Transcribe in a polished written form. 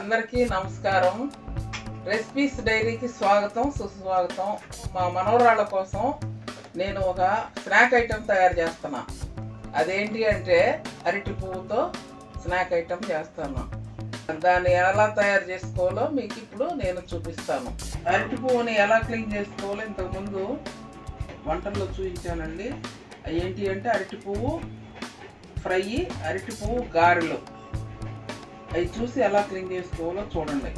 అందరికీ నమస్కారం. రెసిపీస్ డైరీకి స్వాగతం, సుస్వాగతం. మా మనవరాళ్ళ కోసం నేను ఒక స్నాక్ ఐటెం తయారు చేస్తున్నా. అదేంటి అంటే అరటి పువ్వుతో స్నాక్ ఐటెం చేస్తాను. దాన్ని ఎలా తయారు చేసుకోవాలో మీకు ఇప్పుడు నేను చూపిస్తాను. అరటి పువ్వుని ఎలా క్లీన్ చేసుకోవాలో ఇంతకుముందు వంటల్లో చూపించానండి. ఏంటి అంటే అరటి పువ్వు ఫ్రై, అరటి పువ్వు గారెలు, అవి చూసి ఎలా క్లీన్ చేసుకోవాలో చూడండి.